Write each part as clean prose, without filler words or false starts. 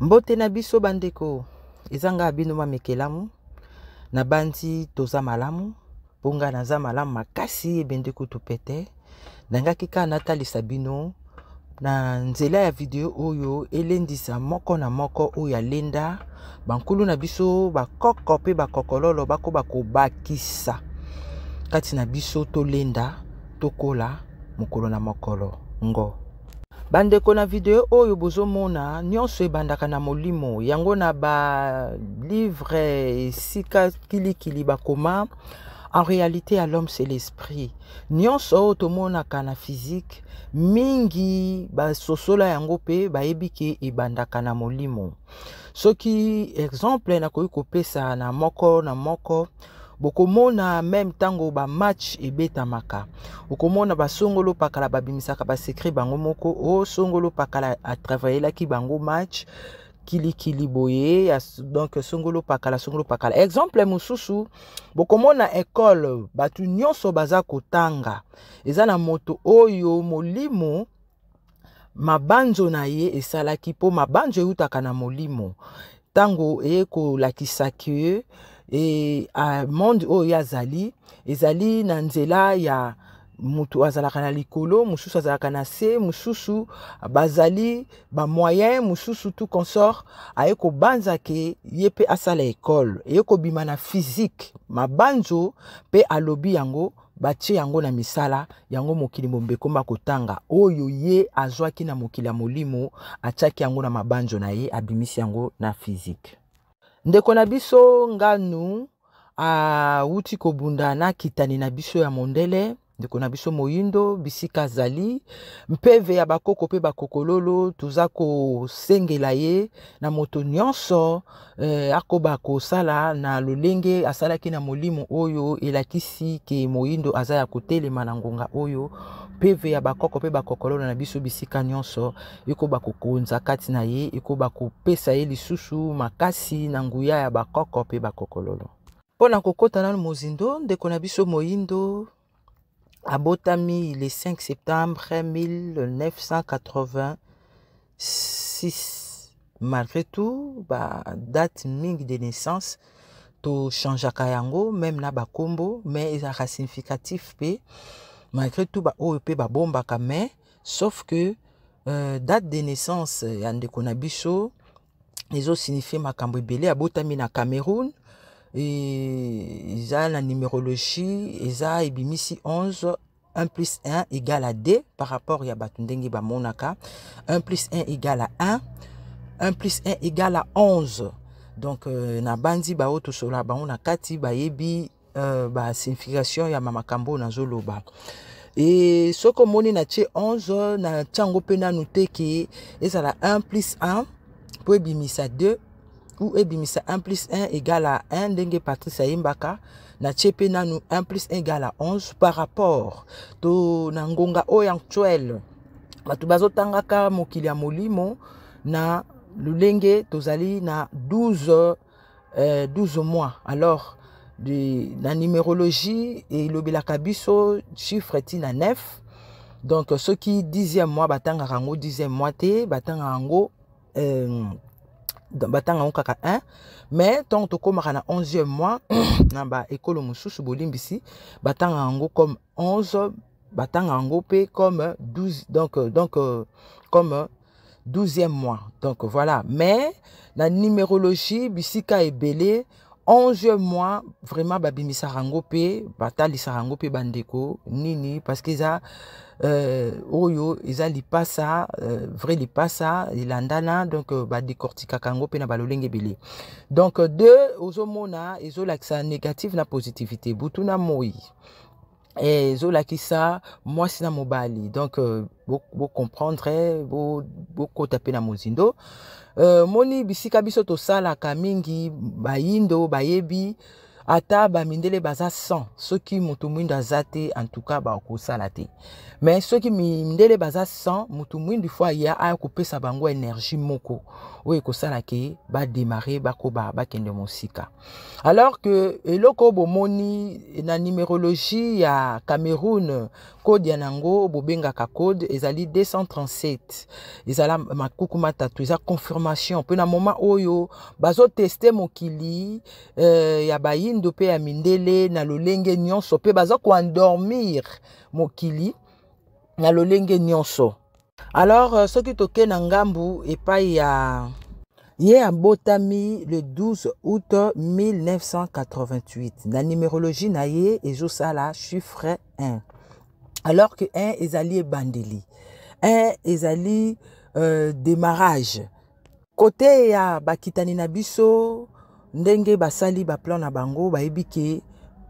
Mbote na biso bandeko, ezanga bino mamekelamu, na bandi toza malamu, ponga naza malamu makasi ebende kutu pete, nangaki ka natalisa bino, na nzela ya video oyo elendisa moko na moko oyo alenda, bankulu na biso bakoko pe bakokololo bako bakobakisa, kati na biso tolenda, tokola, mokolo na mokolo, ngo. Bandeko na video oyo bozomona nyonso ebandaka na molimo yango na ba livre esika kilikili bakoma en réalité à l'homme c'est l'esprit nyonso tomonaka na physique mingi basosola yango pe bayebike ebandaka na molimo soki exemple nakoki kopesa na moko bokomona même tango ba match ebetamaka okomona basongolo pakala babimisaka ba secret bango moko o songolo pakala a travailler ki bango match kili boye donc songolo pakala exemple mususu bokomona école batu nyonso baza kotanga eza na moto oyo molimo mabanzo na ye esalaki po mabanzo eutaka na molimo tango eko lakisaki et à monde oyo azali ezali na nzela ya mutu azalaka na likolo mususu azalaka na se mususu bazali ba moyen mususu tout consort ayeko banza ke yepe asala école eyeko bima na physique mabanzo pe alobi yango batie yango na misala yango mokili mombeko makotanga oyo ye azwaki na mokili ya molimo atiaki yango na mabanzo na ye abimisi yango na physique. Ndeko na biso nganu wuti kobunda na kitani na biso ya mondele ndeko na biso moyindo bisika zali mpeve ya bakoko pe bakokololo tuza kosengela ye na moto nyonso akoba kosala na lolenge asalaki na molimo oyo elakisi ke moyindo aza ya kotelema na ngonga oyo peve ya bakoko pe bakokololo na biso bisika nyonso ekoba kokonza kati na ye ekoba kopesa ye lisusu makasi na nguya ya bakoko pe bakokololo pona kokota na mozindo ndeko na biso moyindo abotami le 5 septembre 1986 malgré tout ba date mingi de naissance to changeaka yango même na bakombo mais ezaka significatif pe malgré tout ba oyo pe ba bombaka mais sauf que date de naissance ya ndeko na biso ezo signifie makambo ebele abotami na Cameroun et eza na numérologie eza ebimisi 11 1 plus 1 égale à 2 par rapport ya batu ndenge ba monaka 1 plus 1 égale à 1 1 plus 1 égale à 11 donc na bandi ba oto sola ba on a kati ba yebi ba signification ya mamakambo na zoloba et soko moni na tie 11 na tiango pe na nuteki ezala 1 plus 1 po ebimisa 2 ou ebimisa 1 plus 1 égale à 1 ndenge Patrice Ayimbaka na tchepe nanu 1 plus 1 égale à 11 par rapport to na ngonga oyo actuel batu bazotangaka mokili ya molimo na lulenge tozali na 12 mois alors na numérologie et lobelaka biso chiffre tina 9 donc ceux qui 10e mois batanga rango 10e mois te batanga rango batanga on kaka 1 mais tant to komaka na 11e mois na ba ekolo mususu bolimbisi batanga ango comme 11 batanga ango pe comme 12 donc comme 12e mois donc voilà mais la numérologie bisika ebele 11e mois vraiment babimisa rango pe batalisa rango pe bandeko nini parce que ça oyo eza lipasa vrai lipasa ilandana donc ba décortica kango pe na balolenge belé donc deux ozomona ezolakisa négatif na positivité butuna moi et ezolakisa mwasi na mobali donc bo comprendre bo taper na mozindo moni bisika biso to sala ka mingi bayindo bayebi ata bamindele baza 100 soki mutu mwindu azate en tout cas bakosala te mais soki mindele baza 100 mutu mwindu fois ya aya kopesa bango énergie moko oyo ekosala ke badémarre bakoba bakende mosika. Alors que eloko bomoni na numérologie ya Cameroun code ya nango bobengaka code ezali 237 ezala makuku matatu eza confirmation pe na moment oyo bazo tester mokili ya bayindo pe ya mindele na lolenge nyonso pe bazo ko endormir mokili na lolenge nyonso. Alors soki toke na ngambu epai ya ye abotami le 12 août 1988 na numérologie na ye ezosala chiffre 1 alors que 1 ezali ebandeli 1 ezali démarrage côté ya bakitani na biso ndenge basali ba plan na bango bayebi ke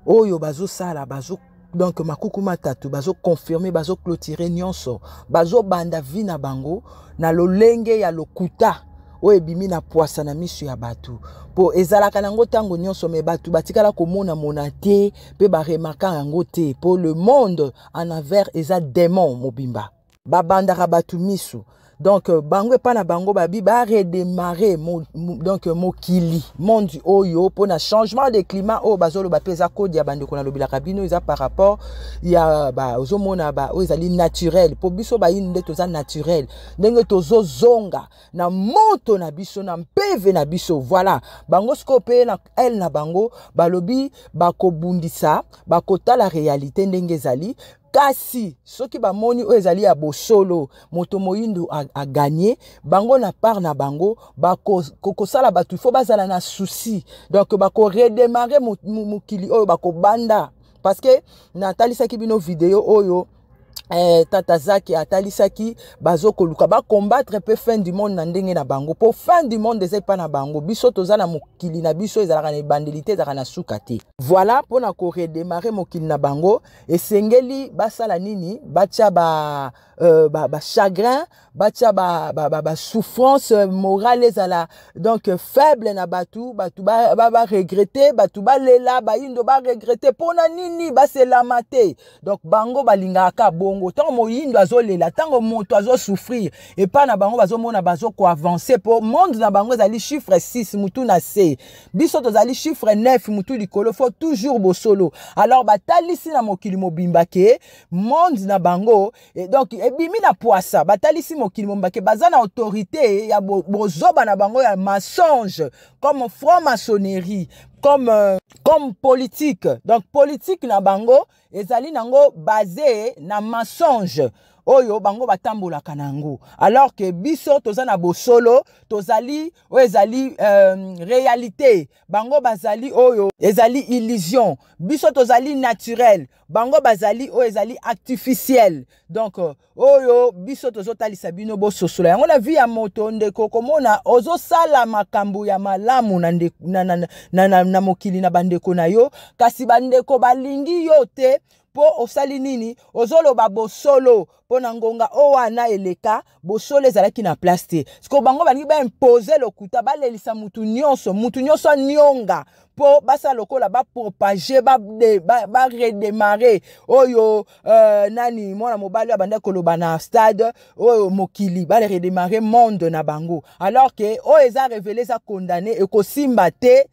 oyo bazosala bazo donc makuku matatu bazo confirmer bazo clôturer nyonso bazo banda vi na bango na lolenge ya lokuta oyo ebimi na poasa na miso ya batu po ezalaka nango tango nyonso me batu batikala komona mona te pe ba remarka yango te po le monde en envers eza démon mobimba babandaka batu miso. Donc bango epa na bango babi ba redémarrer donc mokili monde oyo pour na changement de climat o bazolo ba peza code ya bande ko na lobilaka bino eza par rapport ya ba ozomona ba o ezali naturel po biso ba yinde toza naturel ndenge tozo zonga na moto na biso na mpeve na biso voilà bango skope na elle na bango balobi bakobundisa bakota la réalité ndenge ezali. Kasi soki bamoni o ezali ya bosolo moto moyindo a gagné bango na part na bango bakosala batu fo bazala na souci donc bako redémarrer mokili oyo bako banda parce que na talisaki bino vidéo oyo Tata Zaki atalisaki bazo koluka ba combattre pe fin du monde na ndenge na bango po fin du monde eza pa na bango biso toza na mokili na biso ezalaka na bandilité ezalaka na suka te voilà pour na ko redémarrer mokili na bango esengeli basala nini batia ba chagrin batia ba souffrance morale ezala donc faible na batu ba regretter batu ba lela ba indo ba regretter pona nini ba se lamate donc bango balingaka bongo tango moyindo azolela tango moto azo souffrir et pas na bango bazomona bazo ko avancer pour monde na bango ezali chiffre 6 mutu na c biso tozali chiffre 9 mutu likolo faut toujours bosolo alors batalisi na mokili mobimba ke monde na bango et donc ebimi na poasa batalisi mokili mobimba ke baza na autorité ya bozoba na bango ya mensonge comme franc-maçonnerie comme politique donc politique na bango ezali nango basé na mensonge oyo bango batambolaka nango alors que biso toza na bosolo tozali o ezali réalité bango bazali oyo ezali illusion biso tozali naturel bango bazali o ezali artificiel donc oyo biso tozotalisa bino bososola yango na vie ya moto ndeko komona ozosala makambo ya malamu na mokili na bandeko na yo kasi bandeko balingi yo te po osali nini ozoloba bosolo po na ngonga o wana eleka bosolo ezalaki na place te siko bango balingi ba imposer lokuta balelisa mutu nyonso nyonga po basa lokola ba propager ba redémarrer oyo nani mwana mobali abanda koloba na stade oyo mokili ba redémarrer monde na bango alors que o eza révélé ça condamné et ko simba te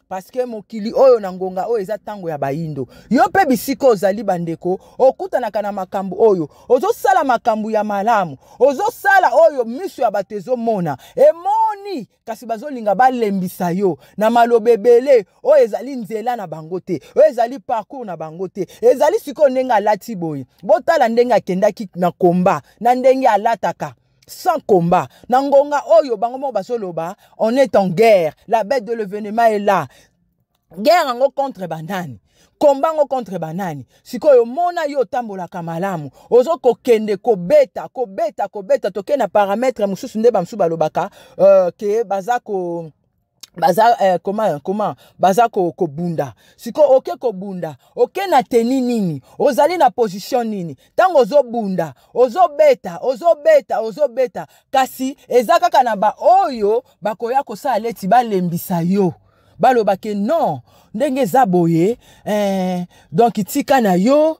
parce que mokili oyo na ngonga oyo eza tango ya bayindo yo pe bisiko ozali bandeko okutanaka na makambu oyo ozosala makambu ya malamu ozosala oyo miso ya bato ezomona emoni kasi bazolinga balembisa yo na malobebele oyo ezali nzela na bango te oyo ezali parcours na bango te ezali siko ndenge alati boye botala ndenge akendaki na komba na ndenge alataka sans combat. Nangonga oyo bango basoloba, on est en guerre. La bête de l'événement est là. Guerre en contre banani. Combat en contre banani. Siko yo mona yo tambola kamalamu. Ozo ko kende ko beta toke na paramètre mususu nde bamsu balobaka ke bazako comment baza ko bunda siko oke ko bunda oke na teni nini ozali na position nini tango ozo bunda ozo beta kasi ezaka kana ba oyo bakoya ko sa leti balembisa yo baloba ke non ndenge eza boye donc itika na yo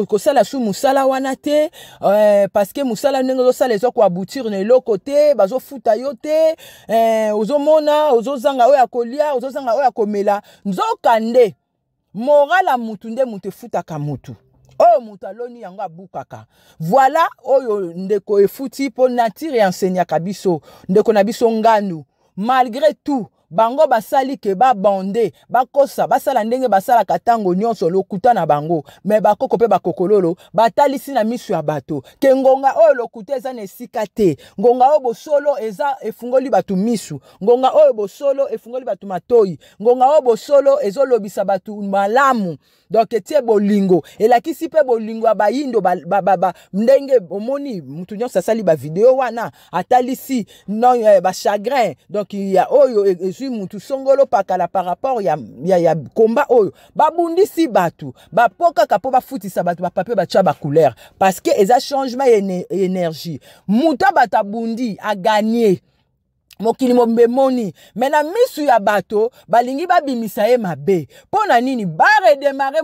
kosala su musala wana te parce que musala ndenge ozosala eza koaboutir na eloko te bazofuta yo te ozomona ozozanga oyo ya kolia ozozanga oyo ya komela nzoka nde moral ya mutu nde mutu efutaka mutu oyo mutu aloni yango abukaka voilà oyo ndeko efuti po nature enseignaka biso ndeko na biso nganu malgré tout bango basali ke ba bande bakosa basala ndenge basala katango nyonso lokuta na bango me bakoko pe bakokololo batalisi na misu ya bato ke ngonga oyo lokuta eza na esika te ngonga oyo bosolo eza efungoli batu misu ngonga oyo bosolo efungoli batu matoi ngonga oyo bosolo ezolobisa batu malamu donc etie bolingo elakisi pe bolingo ya bayindo ndenge omoni mutu nyonso asali ba video wana atalisi non ba chagrin donc ya oyo mutu songolo pakala par rapport ya combat oyo babundisi batu bapoka kapo bafutisa batu bapapie batia ba couleur parce que eza changement énergie mutu batabundi a gagner mokili mobemoni mais na misu ya bato balingi babimisa ye mabe pona nini ba redémarrer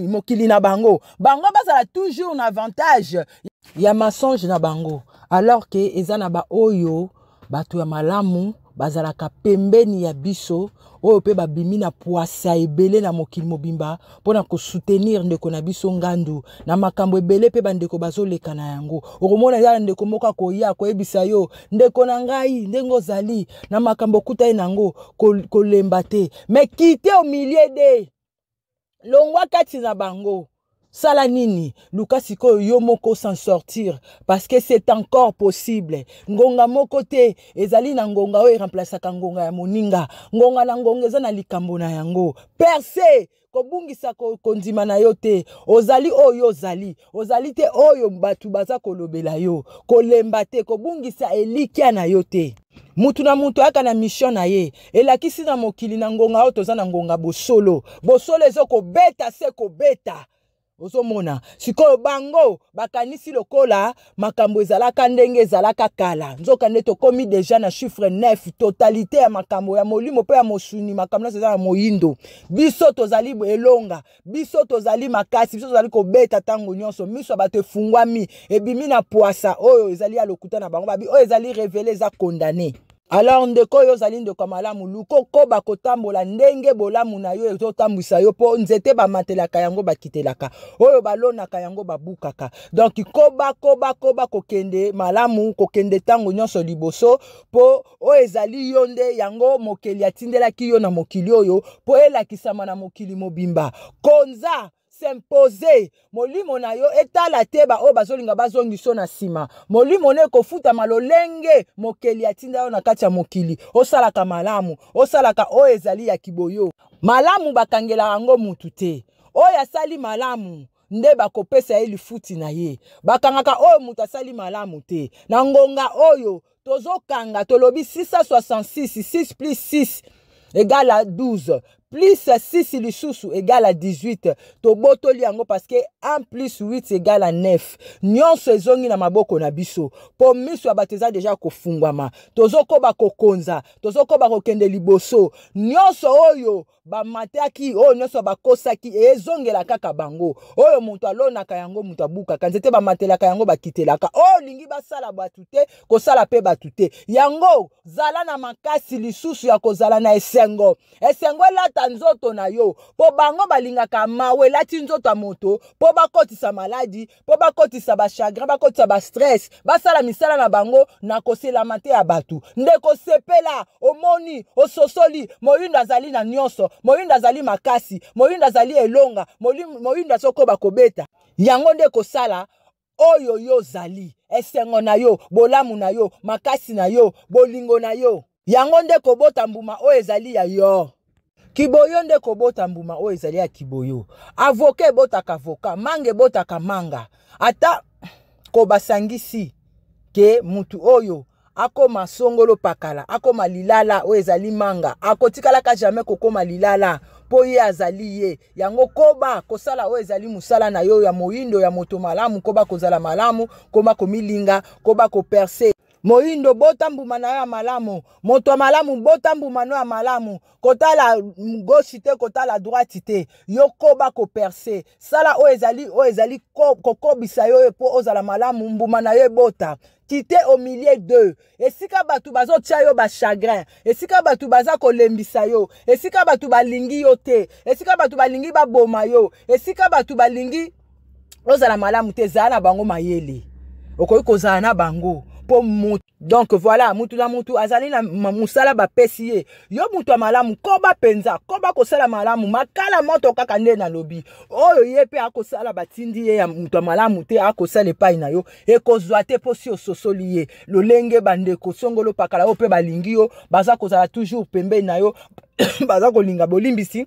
mokili na bango bazala toujours un avantage ya mensonge na bango alors que eza na ba oyo bato ya malamu bazalaka pembeni ya biso oyo pe babimi na poasa ebele na mokili mobimba pona ko soutenir ndeko na biso ngandu na makambo ebele pe bandeko bazoleka na yango okomona ya ndeko moka koya koyebisa yo ndeko na ngai ndenge ozali na makambo kuta ye nango kolemba te mais quitter au milieu de longwa kati na bango sala nini luka sikoyo yo moko s'en sortir parce que c'est encore possible ngonga moko te ezali na ngonga oyo remplaçaka ngonga ya moninga ngonga na ngonga eza na likambo na yango percé kobungisa kondima na yo te ozali oyo ozali te oyo batu baza kolobela yo kolemba te kobungisa elikia na yo te mutu na mutu aka na mission na ye elakisi na mokili na ngonga oyo toza na ngonga bosolo ezo kobeta se kobeta ozomona sikoyo bango bakanisi lokola makambo ezalaka ndenge ezalaka kala nzoka nde tokomi deja na chiffre 9 totalité ya makambo ya molimo pe ya mosuni makambo na moyindo biso tozali elonga biso tozali makasi biso tozali kobeta tango nyonso miso bato efungwami ebimi na poasa oyo ezali ya lokuta na bango babi oyo ezali révélé eza condamné alors ndeko yo zali ndeko malamu luko koba kotambola ndenge bolamu na yo ezotambwisa yo po nzete bamatelaka yango bakitelaka oyo balonaka yango babukaka donc koba kokende malamu kokende tango nyonso liboso po oyo ezali yo nde yango mokili atindelaki yo na mokili oyo po elakisama na mokili mobimba konza s'imposer molimo na yo etala teba o bazolinga bazongiso na sima molimo ne kofuta malolenge mokeli atinda yo na kati ya mokili osalaka malamu osalaka o ezali ya kiboyo malamu bakangela yango mutu te oyo asali malamu nde bakopesa ye lifuti na ye bakangaka oyo mutu asali malamu te na ngonga oyo tozokanga tolobi 666 6 plus 6 égale à 12 plus 6 lisusu égale à 18 tobotoli yango parce que 1 plus 8 égale à 9 nyonso ezongi na maboko na biso po miso abateza deja kofungwama tozokoba kokonza tozokoba kokende liboso nyonso oyo bamataki oyo nyonso bakosaki ezongela kaka bango oyo mutu alonaka yango mutu abukaka nzete bamatelaka yango bakitelaka oyo lingi basala batu te kosala pe batu te yango zala na makasi lisusu ya kozala na esengo elata nzoto na yo po bango balingaka mawe lati nzoto moto po bakotisa maladi po bakotisa ba chagrin bakotisa ba stress basala misala na bango na kosela mate ya batu ndeko sepela omoni ososoli moyindo azali na nyonso moyindo azali makasi moyindo azali elonga moyindo asoko bakobeta yango nde kosala oyo yo zali esengo na yo bolamu na yo makasi na yo bolingo na yo yango nde kobota mbuma oyo ezali ya yo kiboyo nde kobota mbuma oyo ezali ya kiboyo avocat ebotaka avocat manga ebotaka manga ata kobasangisi ke mutu oyo akoma songolo pakala akoma lilala oyo ezali manga akotikalaka jamais kokoma lilala po ye azali ye yango koba kosala oyo ezali musala na yo ya moyindo ya moto malamu koba kozala malamu koba komilinga koba koperse Moindo bota mbuma na yo ya malamu, moto malamu bota mbuma na yo ya malamu, kotala gauche te kotala droite te, yo koba ko percer sala o ezali kokobisa yo po ozala malamu mbuma na yo bota. Quitter au milieu d'eux. Et si ka batu bazo tia yo ba chagrin, et si ka batu baza kolembisa yo, et si ka batu balingi yo te, et si ka batu balingi ba boma yo, et si ka batu balingi ozala malamu te zana bango mayele. Okoyi kozala na bango po mutu. Donc voilà, mutu na mutu azali na musala ba pesi yo mutu malamu koba penza, koba kosala malamu makala moto kaka nde na lobi. Oyo ye pe akosala batindi ye ya mutu malamu te akosala epai na yo ekozwa te po si ososoli ye. Lolenge bandeko songolo pakala o pe balingi yo baza kozala toujours pembeni na yo baza kolinga bolimbisi.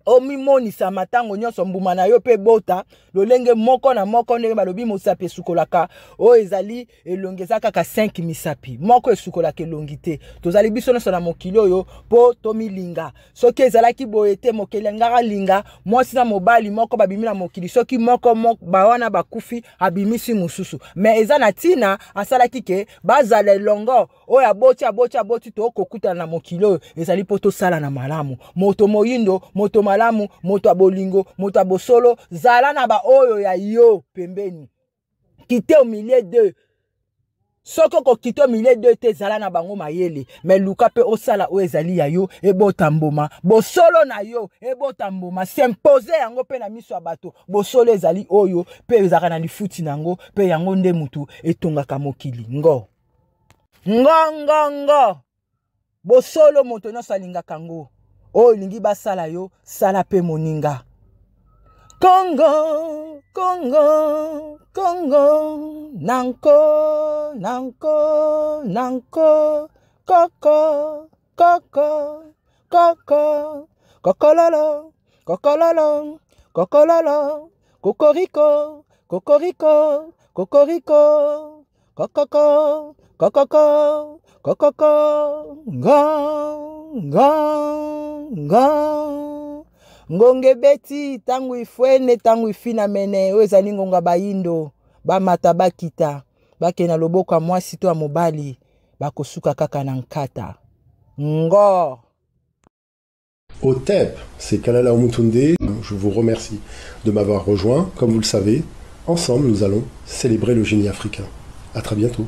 Omimonisa matango nyonso mbuma na yo pe bota lolenge moko na moko ndenge balobi mosapi esukolaka o ezali elongeza kaka 5 misapi moko esukolaka elongi te tozali biso nyonso na mokili oyo po tomilinga soki ezalaki boye te mokili ngaka linga mwasi na mobali moko babimi na mokili soki moko bawana bakufi abimisi mususu mais eza na tina asalaki ke bazala elongo oyo aboti to kokuta na mokili oyo ezali po tosala na malamu moto moyindo moto malamu moto abolingo moto abosolo zala na ba oyo ya yo pembeni quitter au milieu de soko ko quitter au milieu de te zala na bango mayele mais luka pe osala o ezali ya yo ebota mboma bosolo na yo ebota mboma s'imposer yango pe na miso ya bato bosolo ezali oyo pe ezaka na lifuti nango pe yango nde mutu etongaka mokili ngo bosolo moto nyonso alingaka ngo oyo lingi basala yo sala pe moninga. Congo, Congo, Congo, nanko, nanko, nanko, coco, coco, coco, cocololo, cocololo, cocololo, cocorico, cocorico, cocorico, cococo, cococo, cococo, ngonge beti tangu ifwene tangu ifina mene ezali ngonga bayindo bamata bakita bakena loboko ya mwasi to ya mobali bakosuka kaka na nkata ngo. OTEP, c'est Kalala Omutunde. Je vous remercie de m'avoir rejoint. Comme vous le savez, ensemble nous allons célébrer le génie africain. À très bientôt.